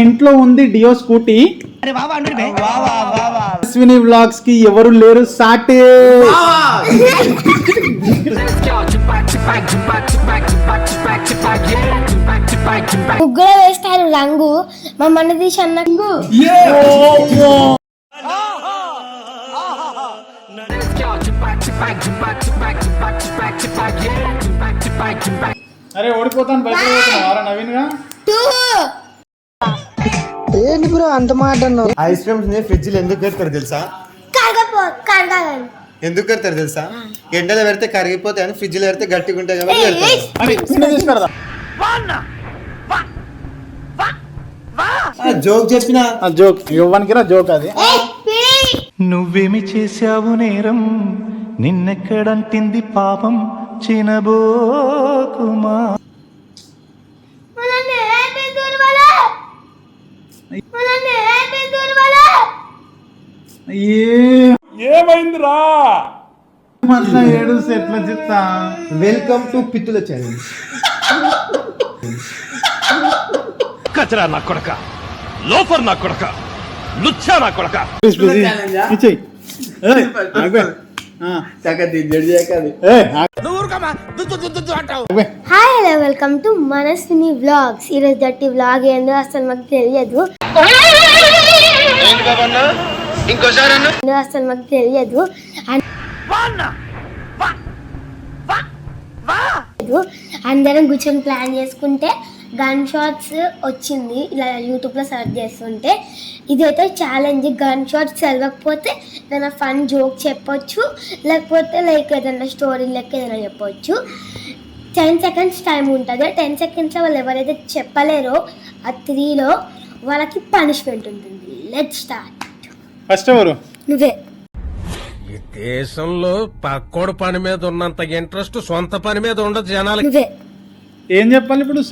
ఇంట్లో ఉంది డియో scooty. Ashwini vlogs కి ఎవరు లేరు సాటే. ముగ్గురు వేస్తారు రంగు మా మన తీసి అన్నకు అరే ఓడిపోతాను నవీన్ గా ఏంటి బ్రో అంత మాట అన్నావు? ఐస్ క్రీమ్స్ ని ఫ్రిడ్జ్ లో ఎందుకు పెడతారు తెలుసా? ఎందుకు పెడతారు తెలుసా? ఎండలో పెడితే కరిగిపోతాయి అని, ఫ్రిడ్జ్ లో పెడితే గట్టిగా ఉంటాయి కాబట్టి. జోక్ చెప్పిన జోక్ ఇవ్వడానికి రా జోక్ అది. నువ్వేమి చేశావు నేరం, నిన్నెక్కడంటింది పాపం, చినబోకుమా. ఏమైందిరా ఏడు ఎట్లా చెప్తా. వెల్కమ్ టు పిత్తుల ఛాలెంజ్. కచరా నా కొడక, లోఫర్ నా కొడక, లుచ్చా నా కొడక. Hi hello welcome to Manaswini vlogs. ఈరోజు దట్టి వ్లాగ్ ఏందో అసలు మాకు తెలియదు. అసలు మాకు తెలియదు. అందరం కూర్చొని ప్లాన్ చేసుకుంటే గన్ షాట్స్ వచ్చింది. ఇలా యూట్యూబ్లో సెర్చ్ చేస్తుంటే ఇదైతే ఛాలెంజ్. గన్ షాట్స్ చదవకపోతే ఏదైనా ఫన్ జోక్ చెప్పొచ్చు, లేకపోతే లైక్ ఏదైనా స్టోరీ లెక్క ఏదైనా చెప్పొచ్చు. 10 seconds టైం ఉంటుంది. 10 secondsలో వాళ్ళు ఎవరైతే చెప్పలేరో ఆ 3లో వాళ్ళకి పనిష్మెంట్ ఉంటుంది. Let's start. ఫస్ట్ ఎవరు? నువ్వే. ఈ దేశంలో పక్కోడు పని మీద ఉన్నంత ఇంట్రెస్ట్ సొంత పని మీద ఉండదు జనాలకి. నువ్వే ఏం చెప్పాలి ఇప్పుడు?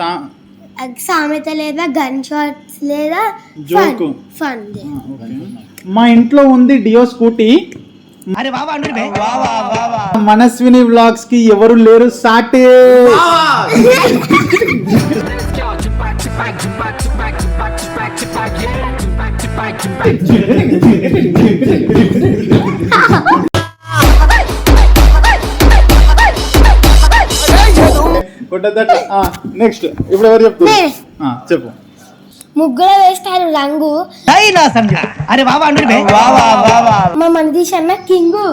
సామెత లేదా గన్ షాట్స్ లేదా జోక్ ఫన్. మా ఇంట్లో ఉంది డియో స్కూటీ. మనస్విని వ్లాగ్స్ కి ఎవరు లేరు సాటే. నెక్స్ట్ ఇప్పుడు ఎవరు చెప్తారు? చెప్పు. ముగ్గురు వేస్తారు రంగు మా మనదీష్ అన్న కింగు.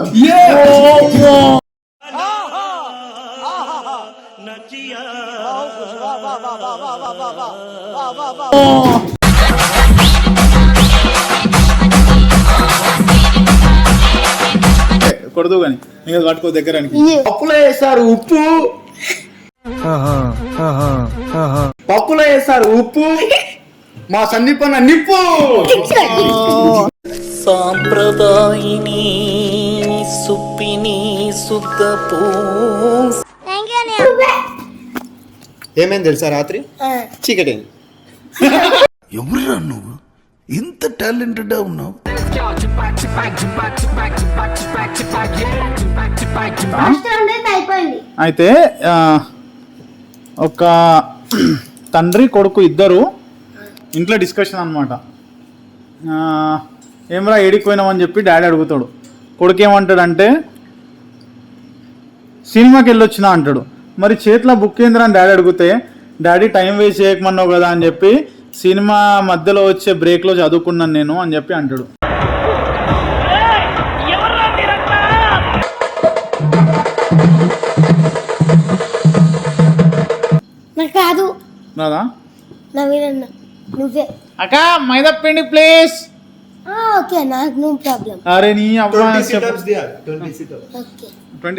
కొడదు కానీ ఇంకా కట్టుకో దగ్గర. పప్పులో వేస్తారు ఉప్పు, పప్పులో వేస్తారు ఉప్పు, మా సందీపన్న నిప్పు. సాంప్రదాయిని సుప్పిని సుద్దపూ. ఏమైంది తెలుసా? రాత్రి చీకటి. ఎవరురా నువ్వు ఇంత టాలెంటెడ్ ఉన్నావు? అయితే ఒక తండ్రి కొడుకు ఇద్దరు ఇంట్లో డిస్కషన్ అనమాట. ఏమరా ఏడిపోయినామని చెప్పి డాడీ అడుగుతాడు. కొడుకు ఏమంటాడంటే సినిమాకి వెళ్ళొచ్చినా అంటాడు. మరి చేతిలో బుక్ ఏందిరా అని డాడీ అడిగితే, డాడీ టైం వేస్ట్ చేయకమన్నావు కదా అని చెప్పి సినిమా మధ్యలో వచ్చే బ్రేక్లో చదువుకున్నాను నేను అని చెప్పి అంటాడు. కాదు రాదా? నవీనన్న నువ్వే. అక్క మైదా పిండి ప్లేస్. ఓకే నాకు నో ప్రాబ్లం. అరే నీ 20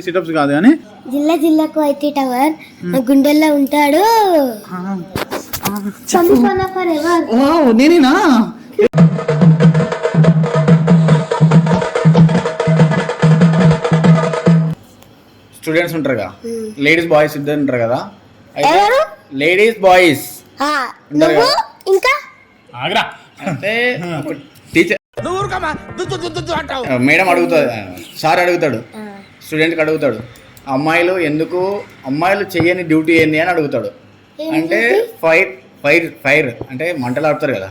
సిటప్స్ కాదు కానీ జిల్లాకు అయితే టవర్ నా గుండెల్లో ఉంటాడు. నేనేనా? స్టూడెంట్స్ ఉంటారు కదా, లేడీస్ బాయ్స్ ఇద్దరు ఉంటారు కదా. లేడీస్ బాయ్స్ ఇంకా అంటే టీచర్ మేడం అడుగుతుంది, సార్ అడుగుతాడు, స్టూడెంట్కి అడుగుతాడు, అమ్మాయిలు చేయని డ్యూటీ ఏంది అని అడుగుతాడు. అంటే ఫైర్ అంటే మంటలు ఆడుతారు కదా,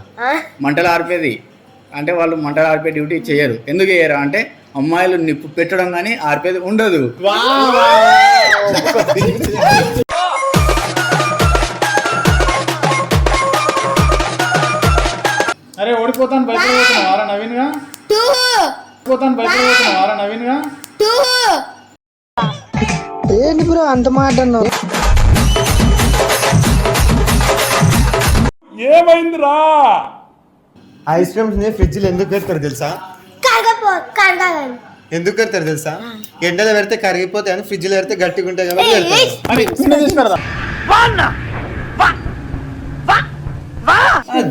మంటలు ఆర్పేది అంటే వాళ్ళు మంటలు ఆర్పే డ్యూటీ చేయరు. ఎందుకు చేయరు అంటే అమ్మాయిలు నిప్పు పెట్టడం కానీ ఆర్పేది ఉండదు. అరే ఓడిపోతాను భయపడిపోతున్నావారా నవీన్ గా? ఓడిపోతాను భయపడిపోతున్నావారా నవీన్ గా? ఏంటి బ్రో అంత మాట అన్నావు? ఐస్ క్రీమ్స్ ని ఫ్రిడ్జ్ లో ఎందుకు పెడతారు తెలుసా? ఎందుకు పెడతారు తెలుసా? ఎండలో పెడితే కరిగిపోతాయి అని ఫ్రిడ్జ్ లో పెడితే గట్టిగా ఉంటాయి కాబట్టి పెడతారు. అని నిన్ను తీసుకెడదా?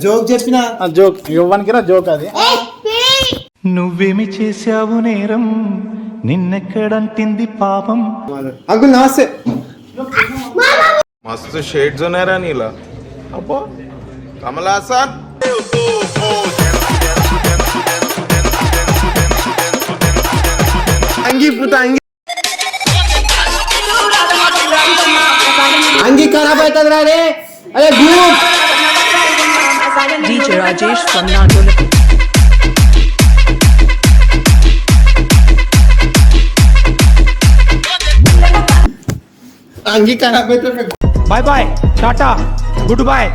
జోక్ చెప్పిన జోక్ ఇవ్వడానికి రా జోక్ అది. నువ్వేమి చేశావు నేరం, నిన్నెక్కడంటింది పాపం. అంకుల్ నమస్తే. मस्त शेड जो नाही राणीला अप्पा कमला असा అంగి పుత అంగి అంగి ఖరాబ్ అవుతుంది రాడే. అరే group DJ Rajesh from Nandolipur. అంగి ఖరాబ్ అవుతుంది. బాయ్ బాయ్ టాటా గుడ్ బాయ్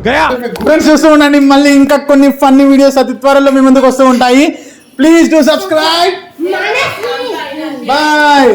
గయా. ఫ్రెండ్స్ చూస్తూ ఉండండి, మళ్ళీ ఇంకా కొన్ని ఫన్నీ వీడియోస్ అతి త్వరలో మీ ముందుకు వస్తూ ఉంటాయి. Please do subscribe. బాయ్.